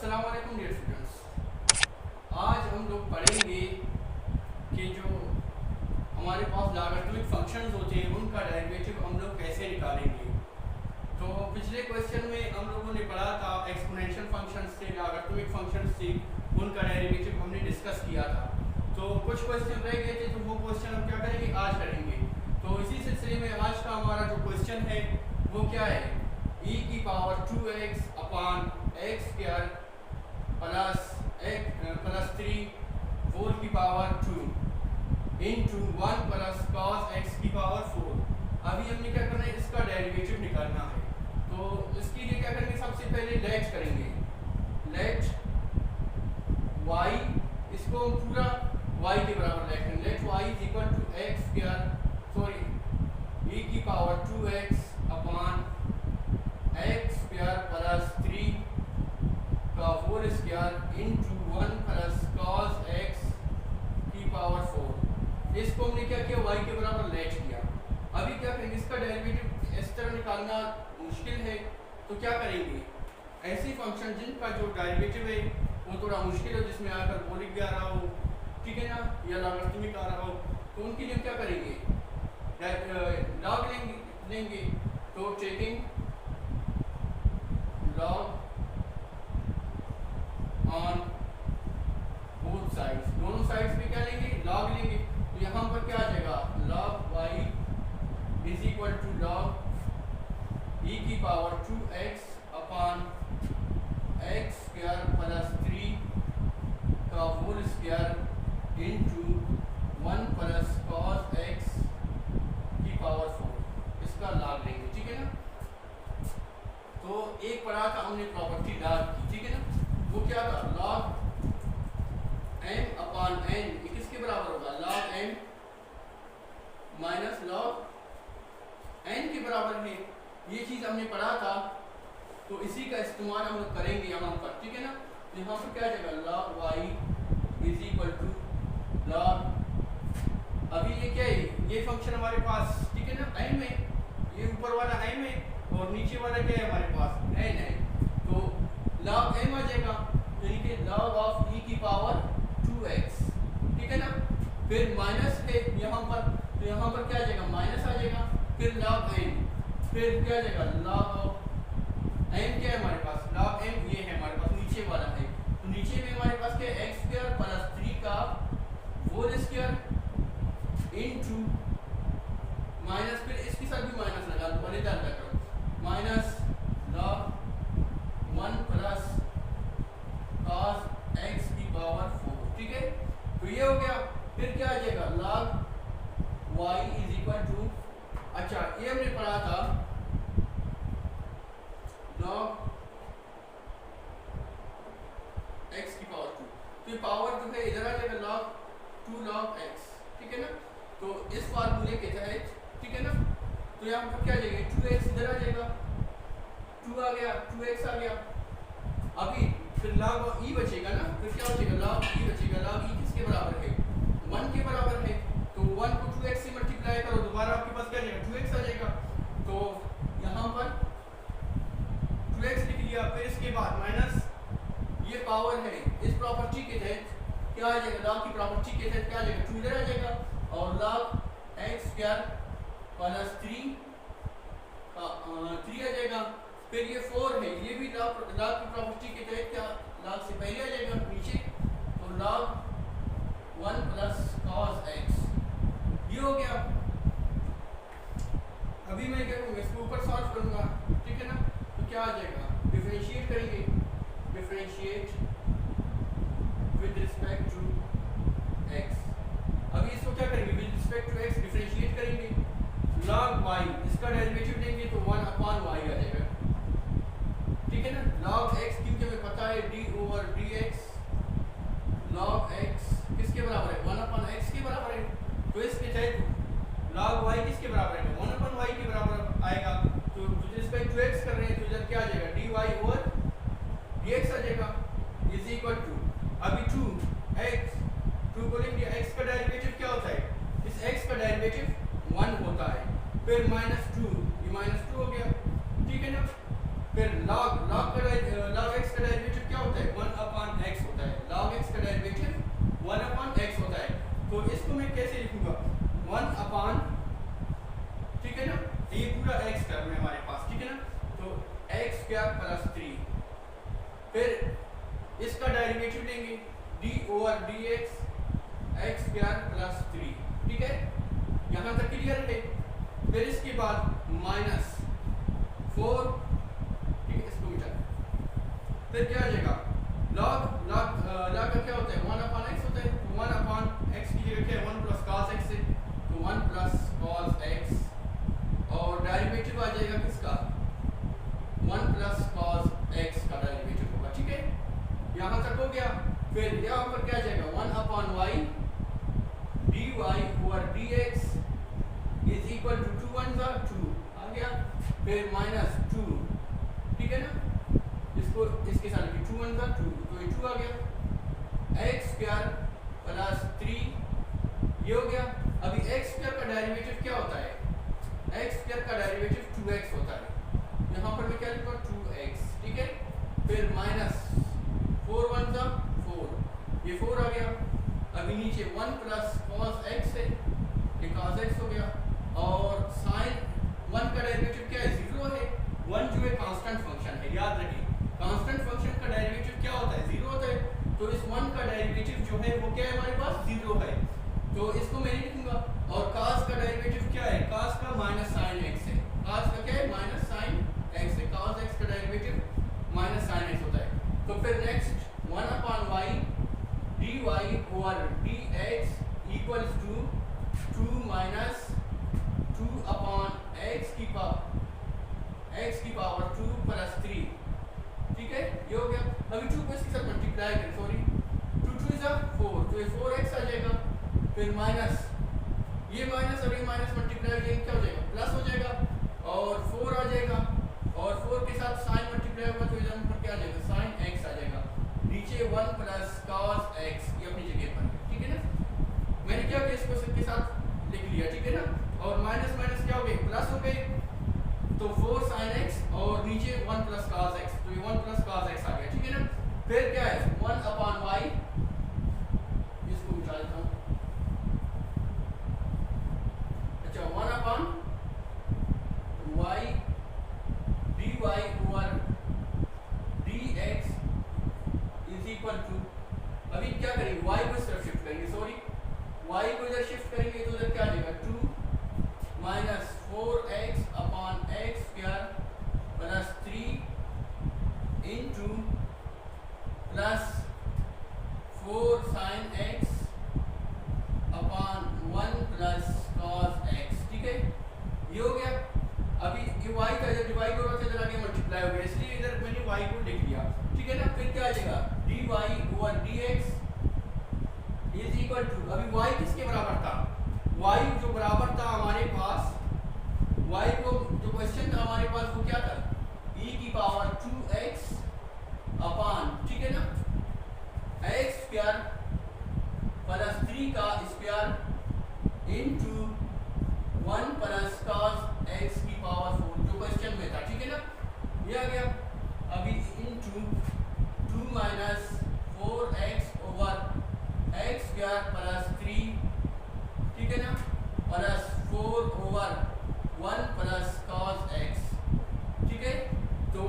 अस्सलाम वालेकुम dear students. आज हम लोग पढ़ेंगे कि जो हमारे पास लॉगरिथमिक फंक्शंस होते हैं उनका डेरिवेटिव हम लोग कैसे निकालेंगे। तो पिछले क्वेश्चन में हम लोगों ने पढ़ा था एक्सपोनेंशियल फंक्शंस से, लॉगरिथमिक फंक्शंस से उनका डेरिवेटिव हमने डिस्कस किया था। तो कुछ क्वेश्चन रह गए थे, तो वो क्वेश्चन हम क्या करेंगे, आज करेंगे। तो इसी सिलसिले में आज का हमारा जो क्वेश्चन है वो क्या है, e की power 2x upon x square plus 3 4 की power 2 into 1 plus cos x की पावर 4। अभी हमने क्या करना है, इसका डेरिवेटिव निकालना है। तो इसके लिए क्या करेंगे, सबसे पहले लेट करेंगे, लेट y, इसको हम पूरा y के बराबर लेट करेंगे। Let y is equal to x square e की power 2x upon x square plus 3 का whole square into 1 plus cos x की पावर 4। इसको हमने क्या किया, y के बराबर लेट किया। अभी क्या करेंगे, इसका डेरिवेटिव इस तरह निकालना मुश्किल है, तो क्या करेंगे, ऐसी फंक्शन जिनका जो डेरिवेटिव है वो थोड़ा मुश्किल है, जिसमें आकर बोलिक भी आ रहा हो, ठीक है ना, या लॉगरिथमिक आ रहा हो, तो उनके लिए क्या करेंगे, लॉग लेंगे। तो taking log on both sides, दोनों साइड्स पे क्या लेंगे, लॉग लेंगे। तो यहाँ पर क्या आ जाएगा, log y is equal to log e की power 2x upon x square plus 3 का whole square into 1 plus cos x की पावर 4। इसका लॉग लेंगे, ठीक है ना। तो एक पढ़ा था हमने प्रॉपर्टी लॉग की, ठीक है ना। वो क्या था, लॉग m अपान n किसके बराबर होगा, log m minus log n के बराबर है। ये चीज हमने पढ़ा था, तो इसी का इस्तेमाल हम लोग करेंगे यहाँ पर, ठीक है ना। यहाँ पर क्या आ जाएगा, log y is equal to log, अभी ये क्या है, ये फंक्शन हमारे पास, ठीक है ना, m है, ये ऊपर वाला m है और नीचे वाला क्या है हमारे पास, n है। तो लॉग m आ जाएगा, यानी कि लॉग ऑफ e की पावर 2x, ठीक है ना। फिर माइनस है यहाँ पर, तो यहाँ पर क्या आ जाएगा, माइनस आ जाएगा। फिर लॉग n, फिर क्या आ जाएगा, लॉग ऑफ m क्या है हमारे पास, लॉग m ये है हमारे पास, नीचे वाला है। तो नीचे में हमारे पास क्या है, एक्स स्क्वायर प्लस 3 का होल स्क्वायर इंटू माइनस, फिर इसके साथ भी माइनस लगा दो, बड़े ध्यान रखो, minus log 1 plus cos x की पावर 4, ठीक है। तो ये हो गया। फिर क्या आ जाएगा, log y is equal to, अच्छा ये हमने पढ़ा था लॉग x की पावर 2, तो ये पावर जो है इधर आ जाएगा, लॉग 2 लॉग x, ठीक है ना। तो इस फार्मूले के तहत, ठीक है ना, तो यहाँ पर क्या आ जाएगा, 2x इधर आ जाएगा, 2 आ गया, 2x आ गया। अभी फिर log e बचेगा ना, फिर क्या बचेगा, log e बचेगा। log e किसके बराबर है, 1 के बराबर है। तो 1 को 2x से मल्टीप्लाई करो, दोबारा आपके पास क्या आ जाएगा, 2x आ जाएगा। तो यहाँ पर 2x लिख लिया, फिर इसके बाद माइनस ये पावर है, इस प्रॉपर्टी के तहत क्या आ जाएगा, log की प्रॉपर्टी के तहत क्या आ जाएगा, 2 इधर आ जाएगा और log x स्क्वायर प्लस 3 आ जाएगा। फिर ये 4 है, ये भी log की प्रॉपर्टी के तहत क्या, log से पहले आ जाएगा नीचे, तो log 1 प्लस कॉस x, ये हो गया। अभी मैं क्या करूँगा, इसको ऊपर सॉल्व करूँगा, ठीक है ना। तो क्या आ जाएगा, डिफरेंशिएट करेंगे, differentiate with respect to x। अभी इसको क्या करेंगे, with respect to x differentiate करेंगे, log y, इसका डेरिवेटिव लेंगे तो 1 अपान y आ जाएगा, ठीक है ना। log x क्योंकि हमें पता है d over dx, log x किसके बराबर है, 1 अपान x के बराबर है। तो इसके तहत log y किसके बराबर है, 1 अपान y के बराबर आएगा। तो विद रिस्पेक्ट टू x कर रहे हैं, तो इधर क्या आ जाएगा, dy ओवर dx आ जाएगा इज इक्वल टू, अभी 2 को लिख दिया, x का डेरिवेटिव क्या होता है, इस x का डेरिवेटिव 1 होता है। फिर -2, ये -2 हो गया, ठीक है ना। फिर log x का डेरिवेटिव क्या होता है, over d x x square plus 3। ठीक है, यहाँ तक क्लियर है। फिर इसके बाद माइनस 4, ठीक है, इसको मिटा। फिर क्या आ जाएगा, लॉग लॉग लॉग का क्या होता है, 1 अपॉन एक्स होता है। 1 अपॉन एक्स की जगह क्या है, 1 प्लस कॉस एक्स है, तो 1 प्लस कॉस एक्स, और डेरिवेटिव आ जाएगा किसका, 1 प्लस कॉस एक्स का डेरिवेटिव होगा। ठीक है, यहाँ तक हो गया। फिर यहाँ पर क्या आ जाएगा, 1 upon y d y over d x is equal to 2 1 2 आ गया। फिर माइनस 2, ठीक है ना, इसको इसके साथ 2 1 2, तो ये 2 आ गया। एक्स स्क्वायर प्लस 3 ये हो गया। अभी एक्स स्क्वायर का डेरिवेटिव क्या होता है, एक्स स्क्वायर का डेरिवेटिव 2x होता है। यहाँ पर मैं क्या लिखूँ, 2x। ठीक है, फिर माइनस 4 1 4, ये 4 आ गया। अभी नीचे 1 प्लस कॉस एक्स है, ये कॉस एक्स हो गया। और साइन 1 का डेरिवेटिव क्या है, 0 है। 1 जो है कांस्टेंट फंक्शन है, याद रखिए कांस्टेंट फंक्शन का डेरिवेटिव क्या होता है, 0 होता है। तो इस 1 का डेरिवेटिव जो है वो क्या है, हमारे पास 0 है, तो इसको मैं नहीं लिखूंगा। और cos का डेरिवेटिव क्या है, cos का माइनस साइन एक्स है, cos का क्या है, माइनस साइन एक्स है। cos x का डेरिवेटिव माइनस साइन एक्स होता है। तो फिर next 1 upon y d y over d x equals to 2 minus 2 upon x की पावर 2 प्लस 3। ठीक है, ये हो गया। अभी 2 को इसके साथ मल्टीप्लाई करें, सॉरी 2 2 इज 4, तो ये 4x आ जाएगा। फिर माइनस ये माइनस और ये माइनस मल्टीप्लाई करेंगे क्या हो जाएगा, प्लस हो जाएगा। और 4 आ जाएगा, और 4 के साथ साइन मल्टीप्लाई होगा तो इधर पर क्या आ जाएगा, साइन एक्स आ जाएगा। नीचे 1 प्लस कॉस एक्स ये अपनी जगह पर है। ठीक है ना, मैंने क्या किया, इसको इसके साथ लिख लिया। ठीक है ना, और माइनस माइनस क्या हो गए, प्लस हो गए। तो 4 साइन एक्स और नीचे 1 प्लस कॉस एक्स, तो ये 1 प्लस कॉस एक्स आ गया। ठीक है ना, फिर क्या है, 1 अपॉन वाई, इसको मिटा देता हूँ। अच्छा, 1 upon y d y over d x is equal to, अभी क्या करेंगे, वाई को इस तरफ शिफ्ट करेंगे, सॉरी वाई को इधर शिफ्ट करेंगे तो इधर क्या आ जाएगा, 2 minus 4x upon x square plus 3 into plus 4 sine x upon 1 plus cos x. ठीक है, ये हो गया। अभी ये y का इधर डिवाइड हो रहा था, इधर आगे मल्टीप्लाई हो गया, इसलिए इधर मैंने y को लिख दिया। ठीक है ना, फिर क्या आ जाएगा, dy over dx is equal to, अभी y किसके बराबर था, y जो बराबर था हमारे पास, y को जो क्वेश्चन था हमारे पास वो क्या था, e की पावर 2x अपॉन, ठीक है ना, x स्क्वायर प्लस 3 का square into 1 plus cos x की पावर 4 जो क्वेश्चन में था। ठीक है ना, ये आ गया। अभी into 2 minus 4x over x square plus 3, ठीक है ना, plus 4 over 1 plus cos x. ठीक है, तो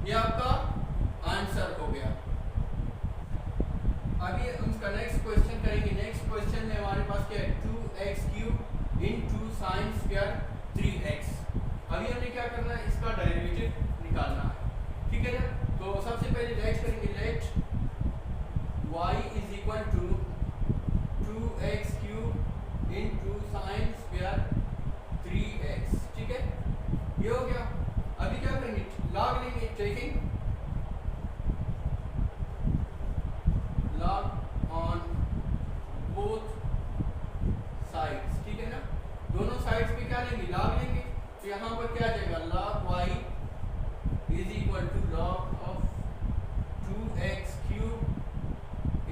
ये आपका आंसर हो गया। अभी हम इसका नेक्स्ट क्वेश्चन करेंगे। नेक्स्ट क्वेश्चन में हमारे पास क्या है, 2x cube into sine square 3x। अभी हमने क्या करना है, इसका डेरिवेटिव निकालना है। ठीक है ना, तो सबसे पहले लेट करेंगे, let y is equal to 2x cube into sine square 3x। ठीक है, ये हो गया। अभी क्या करेंगे, लॉग लेंगे, taking log on both sides. ठीक है ना, दोनों साइड्स पे क्या लेंगे, लॉग लेंगे। तो यहाँ पर क्या आ जाएगा, log y is equal to log of 2x cube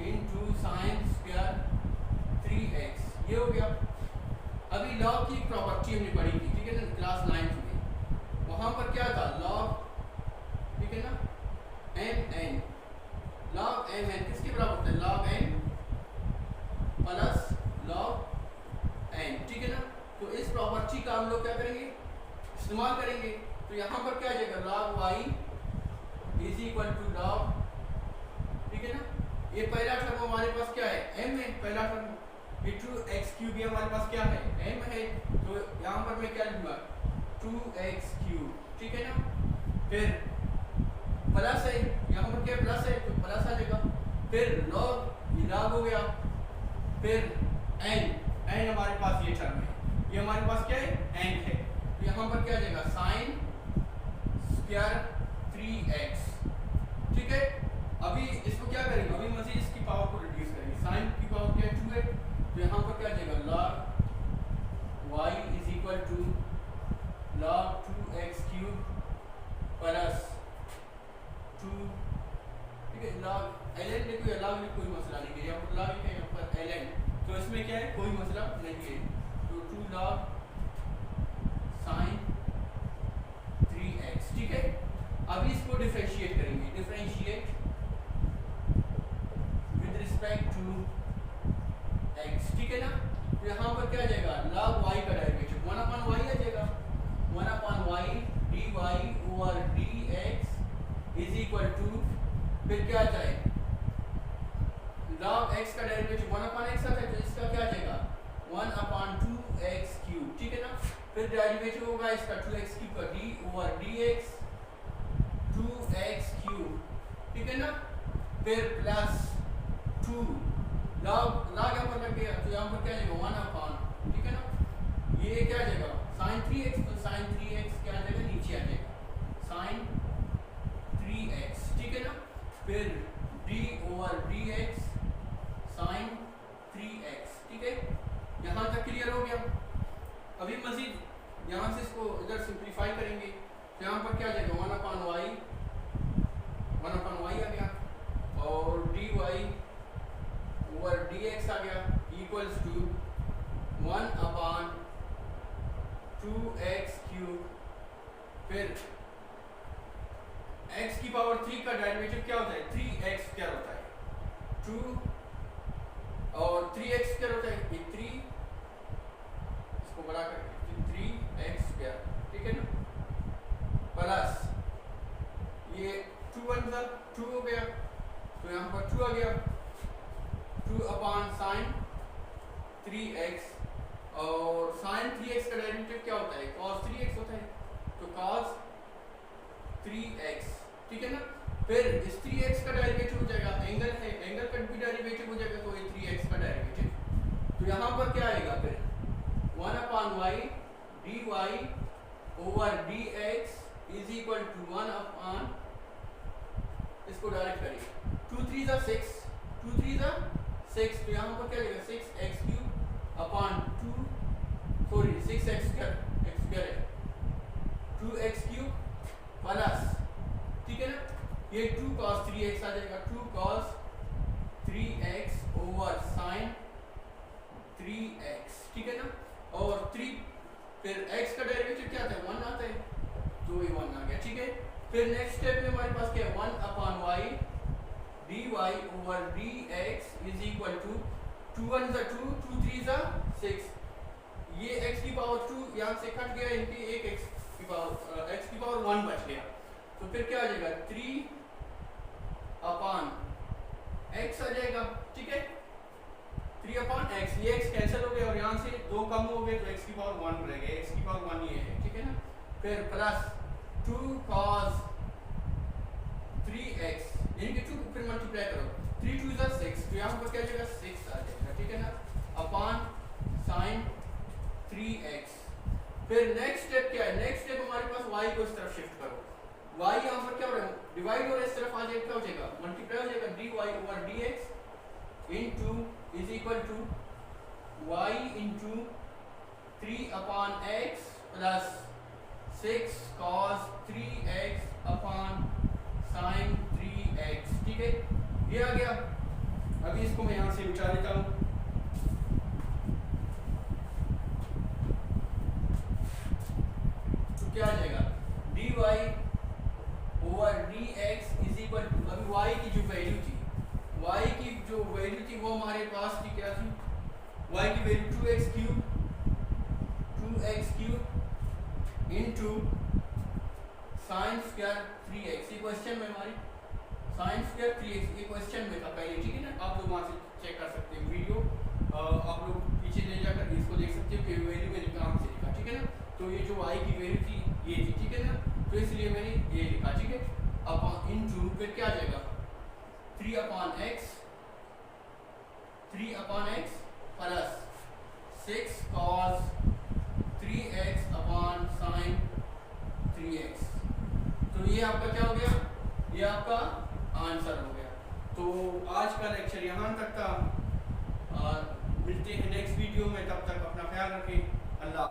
into sine square 3x। ये हो गया। अभी लॉग की प्रॉपर्टी हमने पढ़ी थी, ठीक है ना, क्लास 9 में। वहाँ पर क्या था, लॉग, ठीक है ना, mn, लॉग mn किसके बराबर होता है, log n plus log n। ठीक है ना, तो इस प्रॉपर्टी का हम लोग क्या करेंगे, इस्तेमाल करेंगे। तो यहाँ पर क्या आ जाएगा, log y is equal to log, ठीक है ना, ये पहला टर्म हमारे पास क्या है, m है पहला टर्म, ये 2x³ ये हमारे पास क्या है, m है, तो यहाँ पर मैं क्या लूँगा 2x³, ठीक है ना। फिर प्लस है, यहाँ पर क्या प्लस है तो प्लस आ जाएगा, फिर लॉग, ये लॉग हो गया, फिर n हमारे पास ये टर्म है, ये हमारे पास क्या है n है, तो यहाँ पर क्या आ जाएगा sin स्क्वायर 3x, ठीक है। अभी इसको क्या करेंगे, अभी मजीद इसकी पावर को रिड्यूस करेंगे, sin की पावर क्या है 2 है, तो यहाँ पर क्या आ जाएगा log y is equal to log 2x³ plus 2, ठीक है। log ln लिखो, log में कोई मसला नहीं है, यहाँ पर log है, यहाँ पर ln, तो इसमें क्या है कोई मसला नहीं है, तो 2 log sin 3x, ठीक है। अभी इसको डिफरेंशिएट करेंगे, differentiate with respect to x, ठीक है ना। तो यहाँ पर क्या आ जाएगा log y का डेरिवेटिव 1/y आ जाएगा, 1/y dy over dx is equal to, फिर क्या आ जाए log x का डेरिवेटिव 1/x आता है, तो इसका क्या आ जाएगा 1/2x³, ठीक है ना। फिर डेरिवेटिव होगा इसका 2x³ का d ओवर dx 2x³, ठीक है ना। फिर प्लस 2 log यहाँ पर लग गया, तो यहाँ पर क्या आ जाएगा 1/, ठीक है ना। ये क्या आ जाएगा sin 3x, तो sin 3x क्या आ जाएगा नीचे आ जाएगा sin 3x, ठीक है ना। फिर d over dx sin 3x, ठीक है। यहाँ तक क्लियर हो गया। अभी मजीद यहाँ से इसको इधर सिंप्लीफाई करेंगे, तो यहाँ पर क्या आ जाएगा 1/y आ गया, और dy ओवर dx आ गया इक्वल्स टू 1/2x³, फिर x की पावर 3 का डेरिवेटिव क्या होता है 3x क्या होता है 2, और 3x क्या होता है ये 3, इसको बड़ा करके 3x², ठीक है ना, प्लस ये 2 हो गया, तो यहाँ पर 2 आ गया, 2/sin 3x, और sin 3x का डेरिवेटिव क्या होता है cos 3x होता है, तो cos 3x, ठीक है ना। फिर इस 3x का डेरिवेटिव हो जाएगा, एंगल है, एंगल का भी डेरिवेटिव हो जाएगा, तो ये 3x का डेरिवेटिव, तो यहाँ पर क्या आएगा फिर 1/y dy over dx is equal to 1/, इसको डायरेक्ट करिए 2 3 ज़ा 6, 2 3 ज़ा 6, तो यहाँ पर क्या आएगा 6x³ 6x² है 2x³ प्लस, ठीक है ना, ये 2 cos 3x आ जाएगा, 2 cos 3x over sin 3x, ठीक है ना, और 3, फिर x का डेरिवेटिव क्या आता है 1 आता है, तो ये 1 आ गया, ठीक है। फिर नेक्स्ट स्टेप में हमारे पास क्या है 1/y dy over dx is equal to 2 1 ज़ा 2, 2 3 ज़ा 6, ये x की पावर 2 यहाँ से कट गया, इनकी एक x की पावर 1 बच गया, तो फिर क्या आ जाएगा 3/x आ जाएगा, ठीक है, 3/x, ये x कैंसिल हो गया और यहाँ से 2 कम हो गए, तो x की पावर 1 रह गया, x की पावर 1 ये है, ठीक है ना। फिर प्लस 2 cos 3x, इनके 2 फिर मल्टीप्लाई करो, 3 2 ज़ा 6, तो यहाँ पर क्या आ जाएगा 6 आ जाएगा, ठीक है ना, अपॉन sin 3x। फिर नेक्स्ट स्टेप क्या है, नेक्स्ट स्टेप हमारे पास y को इस तरफ शिफ्ट करो, y यहाँ पर क्या हो रहा है डिवाइड हो रहा है, इस तरफ आ जाएगा, क्या हो जाएगा मल्टीप्लाई हो जाएगा dy over dx into is equal to y into 3/x plus 6 cos 3x upon sin 3x, ठीक है, ये आ गया। अभी इसको मैं यहाँ से मिटा देता हूँ, तो क्या आ जाएगा dy over dx is equal to, अभी y की जो वैल्यू थी, वो हमारे पास की क्या थी, y की value 2x³ into sin square 3x, ये क्वेश्चन में हमारी साइन स्क्वायर 3x, ये क्वेश्चन में था पहले, ठीक है ना, आप लोग वहाँ से चेक कर सकते हैं वीडियो, आप लोग पीछे ले जाकर इसको देख सकते हो कि वैल्यू मैंने कहाँ से लिखा, ठीक है ना। तो ये जो y की वैल्यू थी ये थी, ठीक है ना, तो इसलिए मैंने ये लिखा, ठीक है। अब इनटू फिर क्या आ जाएगा 3/x plus 6 cos 3x upon sin 3x। तो ये आपका क्या हो गया, ये आपका आंसर हो गया। तो आज का लेक्चर यहाँ तक था, और मिलते हैं नेक्स्ट वीडियो में, तब तक अपना ख्याल रखें। अल्लाह।